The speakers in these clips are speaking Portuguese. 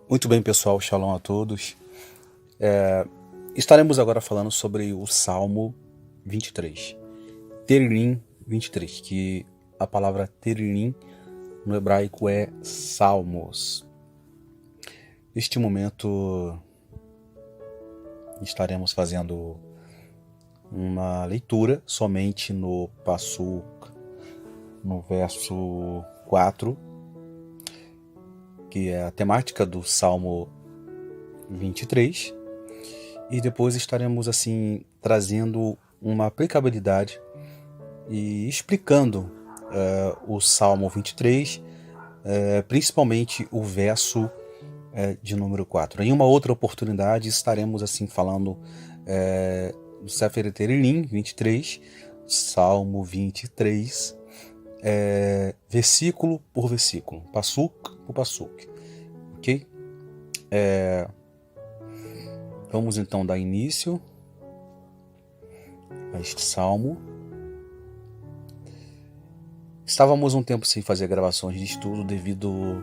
Muito bem, pessoal, shalom a todos. Estaremos agora falando sobre o Salmo 23, Terilim 23, que a palavra Terilim no hebraico é Salmos. Neste momento estaremos fazendo uma leitura somente no Passuk, no verso 4, que é a temática do Salmo 23, e depois estaremos assim trazendo uma aplicabilidade e explicando o Salmo 23, principalmente o verso de número 4. Em uma outra oportunidade estaremos assim falando do Sefer Terilim 23, Salmo 23, versículo por versículo, Passuk por Passuk, ok? Vamos então dar início a este salmo. Estávamos um tempo sem fazer gravações de estudo devido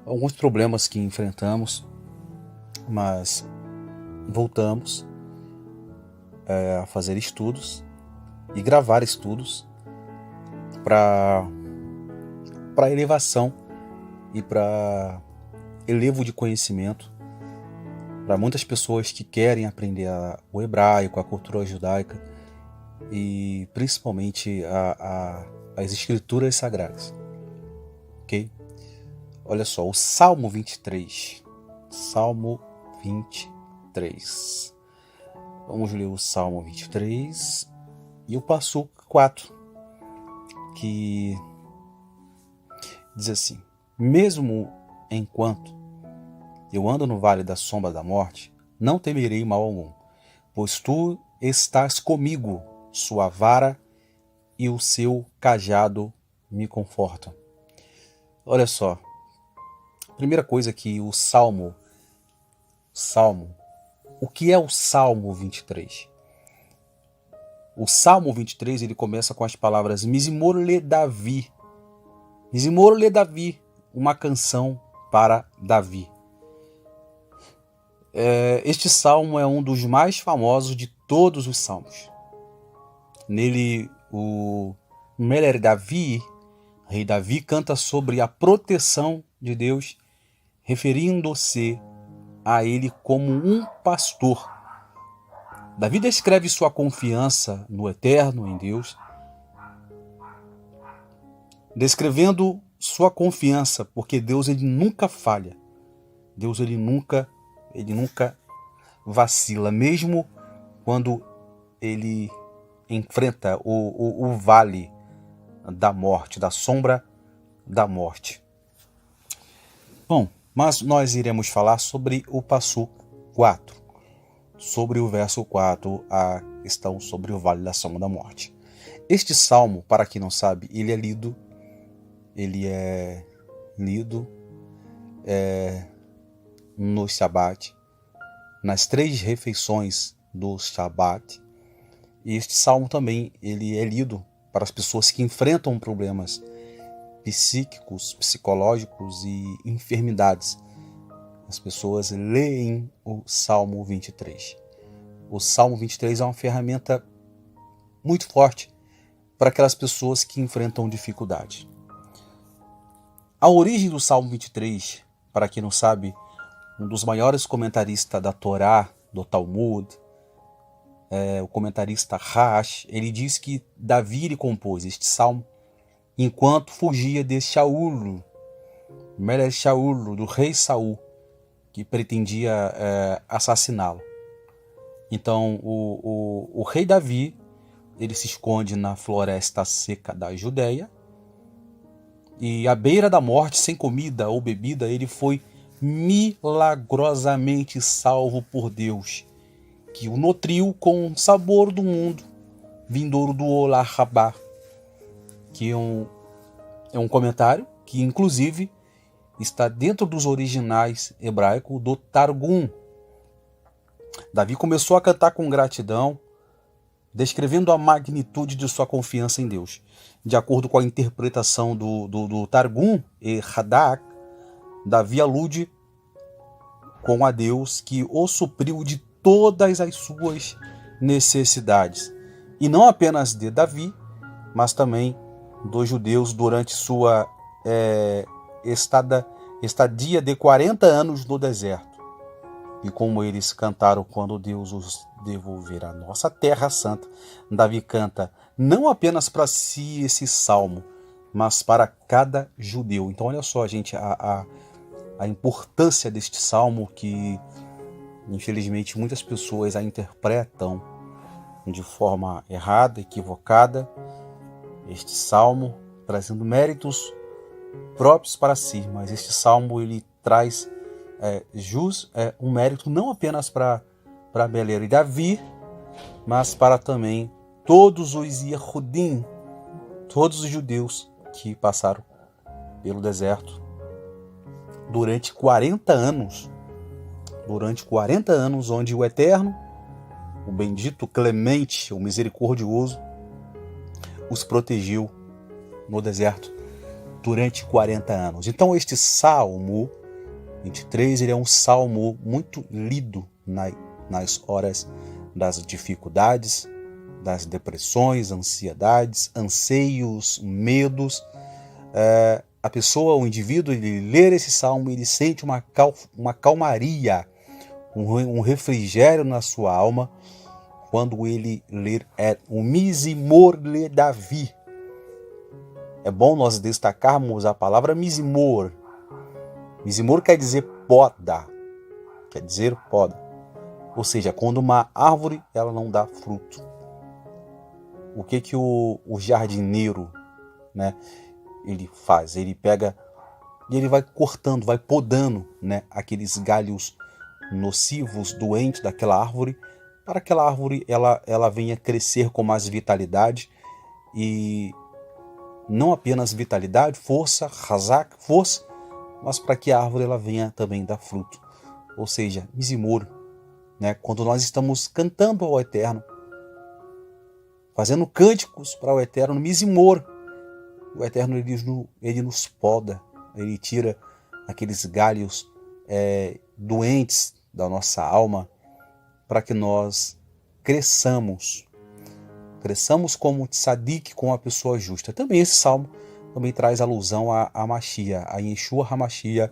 a alguns problemas que enfrentamos, mas voltamos a fazer estudos e gravar estudos para elevação e para elevo de conhecimento para muitas pessoas que querem aprender o hebraico, a cultura judaica e principalmente as escrituras sagradas, ok? Olha só, o Salmo 23, Salmo 23, vamos ler o Salmo 23 e o Passuk 4, que diz assim: mesmo enquanto eu ando no vale da sombra da morte, não temerei mal algum, pois tu estás comigo, sua vara e o seu cajado me confortam. Olha só, primeira coisa que o Salmo, o que é o Salmo 23? O Salmo 23 ele começa com as palavras Mizmor le Davi. Mizmor le Davi, uma canção para Davi. Este salmo é um dos mais famosos de todos os salmos. Nele, o Meler Davi, rei Davi, canta sobre a proteção de Deus, referindo-se a ele como um pastor. Davi descreve sua confiança no Eterno, em Deus, descrevendo sua confiança, porque Deus ele nunca falha. Deus ele nunca vacila, mesmo quando ele enfrenta o vale da morte, da sombra da morte. Bom, mas nós iremos falar sobre o Passuk 4, sobre o verso 4, a questão sobre o vale da sombra da morte. Este salmo, para quem não sabe, ele é lido no Shabat, nas 3 refeições do Shabat. E este salmo também ele é lido para as pessoas que enfrentam problemas psíquicos, psicológicos e enfermidades. As pessoas leem o Salmo 23. O Salmo 23 é uma ferramenta muito forte para aquelas pessoas que enfrentam dificuldade. A origem do Salmo 23, para quem não sabe, um dos maiores comentaristas da Torá, do Talmud, o comentarista Rash, ele diz que Davi ele compôs este salmo enquanto fugia de Shaul, Meler Shaul, do rei Saul, que pretendia assassiná-lo. Então o rei Davi ele se esconde na floresta seca da Judéia e à beira da morte, sem comida ou bebida, ele foi milagrosamente salvo por Deus, que o nutriu com o sabor do mundo vindouro do Olah Rabá, que é um comentário que inclusive está dentro dos originais hebraicos do Targum. Davi começou a cantar com gratidão descrevendo a magnitude de sua confiança em Deus. De acordo com a interpretação do Targum e Hadak, Davi alude com a Deus que o supriu de todas as suas necessidades. E não apenas de Davi, mas também dos judeus durante sua estadia de 40 anos no deserto. E como eles cantaram quando Deus os devolver a nossa terra santa, Davi canta não apenas para si esse salmo, mas para cada judeu. Então olha só, gente, a importância deste salmo, que infelizmente muitas pessoas a interpretam de forma errada, equivocada. Este salmo trazendo méritos próprios para si, mas este salmo ele traz um mérito não apenas para Abeleiro e Davi, mas para também todos os Yehudim, todos os judeus que passaram pelo deserto durante 40 anos. Durante 40 anos, onde o Eterno, o bendito, clemente, o misericordioso, os protegeu no deserto durante 40 anos. Então este Salmo 23, ele é um salmo muito lido nas horas das dificuldades, das depressões, ansiedades, anseios, medos. A pessoa, o indivíduo, ele ler esse salmo, ele sente uma calmaria, um refrigério na sua alma, quando ele ler o Mizimor de Davi. É bom nós destacarmos a palavra Mizimor. Mizimor quer dizer poda. Quer dizer poda. Ou seja, quando uma árvore ela não dá fruto. O que o jardineiro, né, ele faz? Ele pega e ele vai cortando, vai podando, né, aqueles galhos nocivos, doentes daquela árvore, para que aquela árvore ela venha crescer com mais vitalidade, e não apenas vitalidade, força, razak, força, mas para que a árvore ela venha também dar fruto. Ou seja, Mizimor, né, quando nós estamos cantando ao Eterno, fazendo cânticos para o Eterno, Mizimor, o Eterno ele nos poda, ele tira aqueles galhos doentes da nossa alma, para que nós cresçamos como tzadik, como a pessoa justa. Também esse salmo também traz alusão a Mashiach, a Yeshua HaMashiach,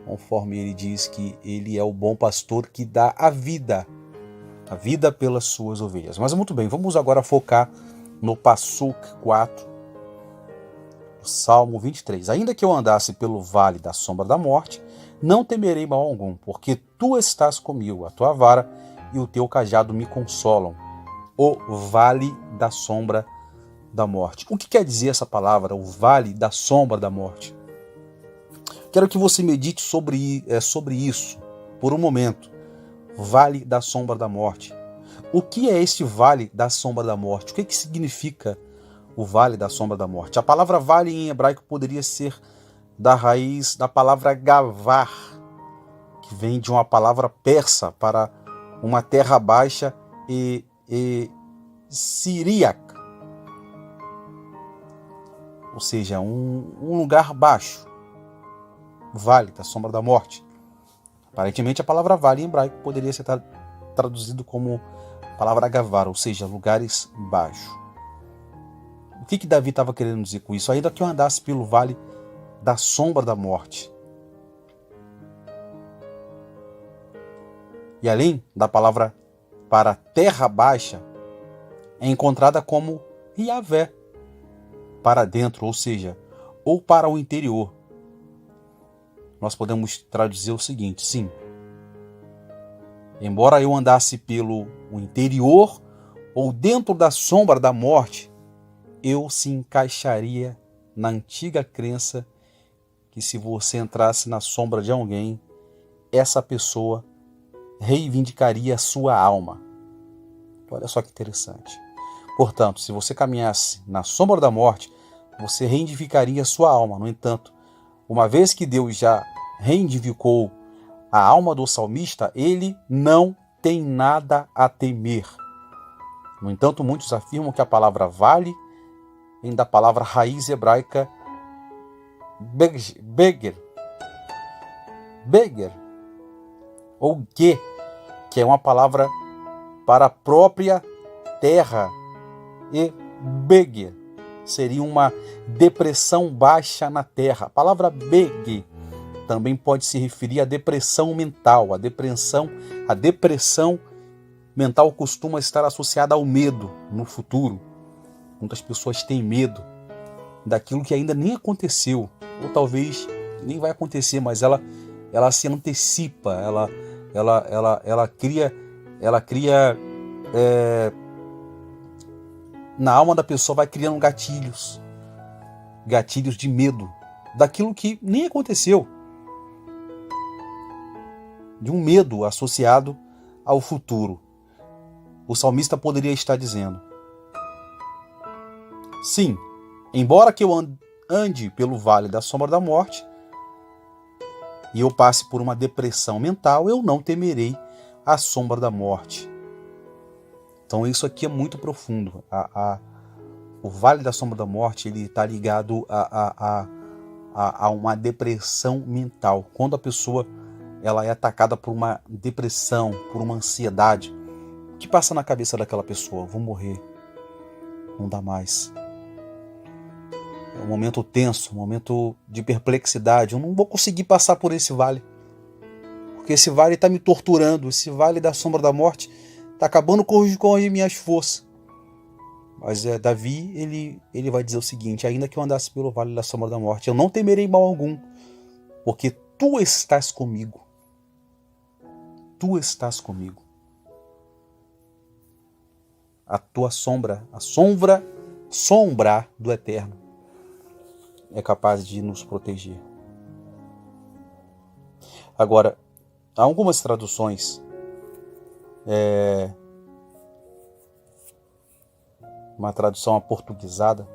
conforme ele diz que ele é o bom pastor que dá a vida pelas suas ovelhas. Mas muito bem, vamos agora focar no Passuk 4, do Salmo 23. Ainda que eu andasse pelo vale da sombra da morte, não temerei mal algum, porque tu estás comigo, a tua vara e o teu cajado me consolam. O vale da sombra da morte. O que quer dizer essa palavra, o vale da sombra da morte? Quero que você medite sobre isso por um momento. Vale da sombra da morte. O que é este vale da sombra da morte? O que significa o vale da sombra da morte? A palavra vale em hebraico poderia ser da raiz da palavra gavar, que vem de uma palavra persa para uma terra baixa, e Siriac, ou seja, um lugar baixo, vale da sombra da morte. Aparentemente a palavra vale em hebraico poderia ser traduzido como palavra gavar, ou seja, lugares baixos. O que Davi estava querendo dizer com isso? Ainda que eu andasse pelo vale da sombra da morte. E além da palavra para terra baixa, é encontrada como Yavé, para dentro, ou seja, ou para o interior. Nós podemos traduzir o seguinte: sim, embora eu andasse pelo interior ou dentro da sombra da morte, eu se encaixaria na antiga crença que se você entrasse na sombra de alguém, essa pessoa reivindicaria a sua alma. Olha só que interessante. Portanto, se você caminhasse na sombra da morte, você reivindicaria a sua alma. No entanto, uma vez que Deus já reivindicou a alma do salmista, ele não tem nada a temer. No entanto, muitos afirmam que a palavra vale vem da palavra raiz hebraica beger, ou que é uma palavra para a própria terra, e beger seria uma depressão baixa na terra. A palavra beger também pode se referir à depressão mental. A depressão mental costuma estar associada ao medo no futuro. Muitas pessoas têm medo daquilo que ainda nem aconteceu, ou talvez nem vai acontecer, mas ela se antecipa, ela cria na alma da pessoa, vai criando gatilhos de medo daquilo que nem aconteceu, de um medo associado ao futuro. O salmista poderia estar dizendo: sim, embora que eu ande pelo vale da sombra da morte e eu passe por uma depressão mental, eu não temerei a sombra da morte. Então isso aqui é muito profundo. O vale da sombra da morte, ele está ligado a uma depressão mental. Quando a pessoa ela é atacada por uma depressão, por uma ansiedade, o que passa na cabeça daquela pessoa? Vou morrer, não dá mais. É um momento tenso, um momento de perplexidade. Eu não vou conseguir passar por esse vale, porque esse vale está me torturando. Esse vale da sombra da morte está acabando com as minhas forças. Mas Davi, ele vai dizer o seguinte: ainda que eu andasse pelo vale da sombra da morte, eu não temerei mal algum, porque tu estás comigo. Tu estás comigo. A tua sombra, sombra do Eterno, é capaz de nos proteger. Agora, há algumas traduções uma tradução aportuguesada,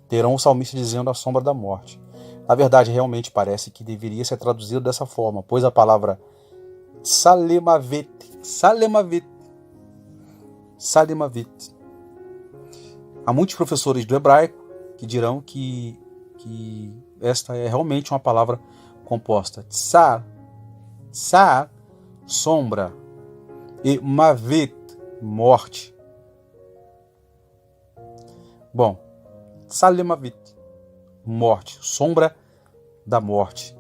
terão o salmista dizendo a sombra da morte. Na verdade, realmente parece que deveria ser traduzido dessa forma, pois a palavra salemavet, há muitos professores do hebraico que dirão que esta é realmente uma palavra composta. Tsar, sombra, e mavet, morte. Bom, salemavit, morte, sombra da morte.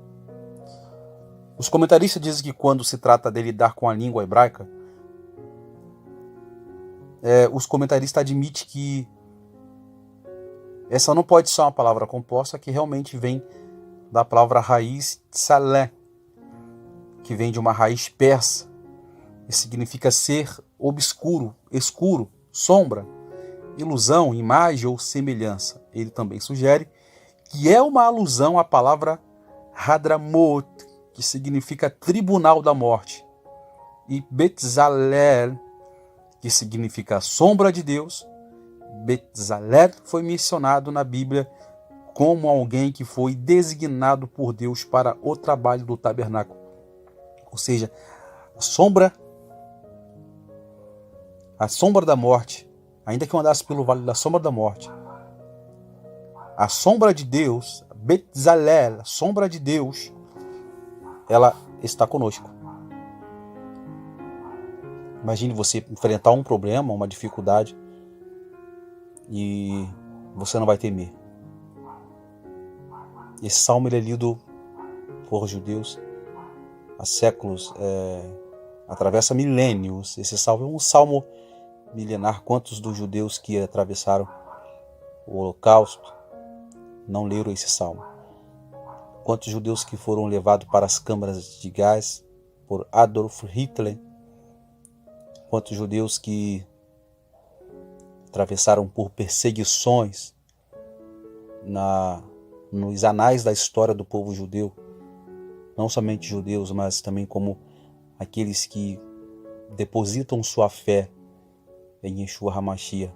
Os comentaristas dizem que quando se trata de lidar com a língua hebraica, os comentaristas admitem que essa não pode ser uma palavra composta, que realmente vem da palavra raiz tsalé, que vem de uma raiz persa, e significa ser obscuro, escuro, sombra, ilusão, imagem ou semelhança. Ele também sugere que é uma alusão à palavra Hadramot, que significa tribunal da morte, e Betzalel, que significa sombra de Deus. Betzalel foi mencionado na Bíblia como alguém que foi designado por Deus para o trabalho do tabernáculo. Ou seja, a sombra da morte, ainda que eu andasse pelo vale da sombra da morte, a sombra de Deus, Betzalel, a sombra de Deus, ela está conosco. Imagine você enfrentar um problema, uma dificuldade, e você não vai temer. Esse salmo ele é lido por judeus há séculos, atravessa milênios. Esse salmo é um salmo milenar. Quantos dos judeus que atravessaram o Holocausto não leram esse salmo? Quantos judeus que foram levados para as câmaras de gás por Adolf Hitler? Quantos judeus que atravessaram por perseguições nos anais da história do povo judeu? Não somente judeus, mas também como aqueles que depositam sua fé em Yeshua HaMashiach.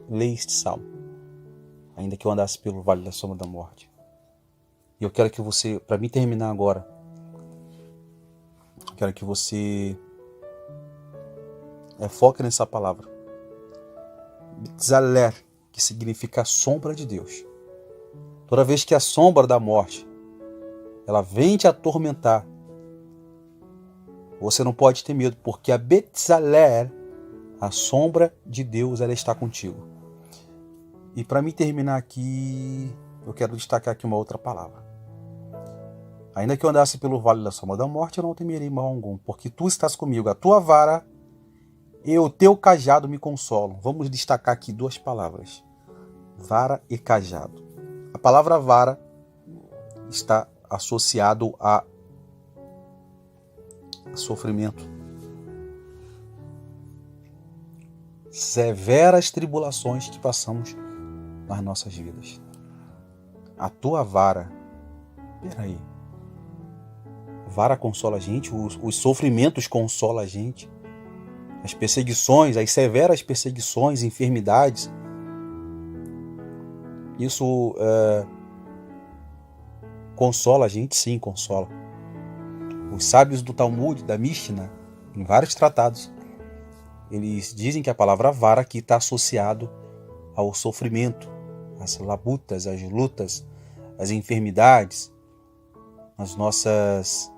Leia este salmo, ainda que eu andasse pelo vale da sombra da morte. E eu quero que você, para mim terminar agora, eu quero que você Foque nessa palavra. Betzaler, que significa a sombra de Deus. Toda vez que a sombra da morte, ela vem te atormentar, você não pode ter medo, porque a Betzaler, a sombra de Deus, ela está contigo. E para mim terminar aqui, eu quero destacar aqui uma outra palavra. Ainda que eu andasse pelo vale da sombra da morte, eu não temerei mal algum, porque tu estás comigo. A tua vara e o teu cajado me consolam. Vamos destacar aqui duas palavras: vara e cajado. A palavra vara está associado a sofrimento, severas tribulações que passamos nas nossas vidas. A tua vara, peraí, vara consola a gente, os sofrimentos consolam a gente, as perseguições, as severas perseguições, enfermidades, isso consola a gente? Sim, consola. Os sábios do Talmud, da Mishnah, em vários tratados, eles dizem que a palavra vara aqui está associado ao sofrimento, às labutas, às lutas, às enfermidades, às nossas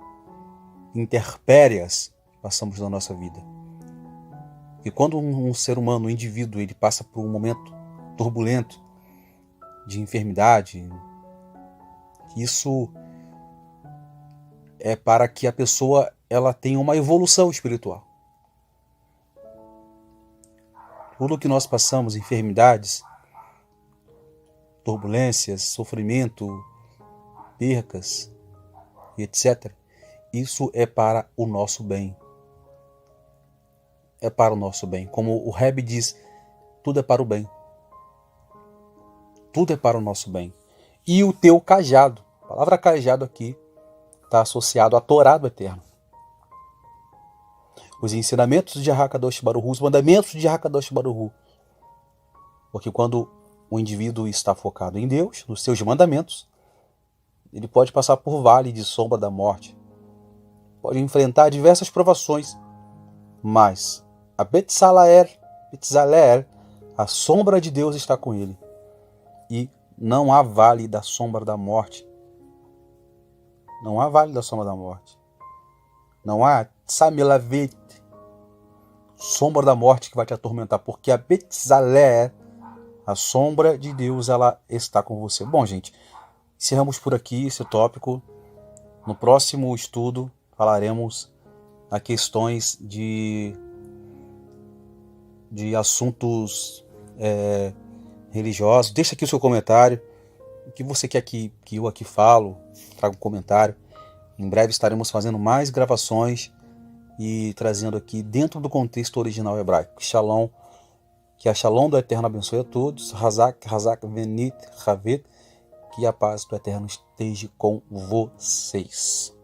intempéries que passamos na nossa vida. E quando um ser humano, um indivíduo, ele passa por um momento turbulento de enfermidade, isso é para que a pessoa ela tenha uma evolução espiritual. Tudo que nós passamos, enfermidades, turbulências, sofrimento, percas, etc., isso é para o nosso bem. É para o nosso bem. Como o Rebbe diz, tudo é para o bem. Tudo é para o nosso bem. E o teu cajado, a palavra cajado aqui está associado à Torá do Eterno. Os ensinamentos de Hakadosh Baruch Hu, os mandamentos de Hakadosh Baruch Hu. Porque quando o indivíduo está focado em Deus, nos seus mandamentos, ele pode passar por vale de sombra da morte, pode enfrentar diversas provações, mas a Betzaler, a sombra de Deus está com ele. E não há vale da sombra da morte. Não há vale da sombra da morte. Não há Tsamilavet, sombra da morte que vai te atormentar, porque a Betzaler, a sombra de Deus, ela está com você. Bom, gente, encerramos por aqui esse tópico. No próximo estudo falaremos a questões de assuntos religiosos. Deixa aqui o seu comentário. O que você quer que eu aqui falo, traga um comentário. Em breve estaremos fazendo mais gravações e trazendo aqui dentro do contexto original hebraico. Shalom, que a Shalom do Eterno abençoe a todos. Hazak, Hazak, Venit, Havet, que a paz do Eterno esteja com vocês.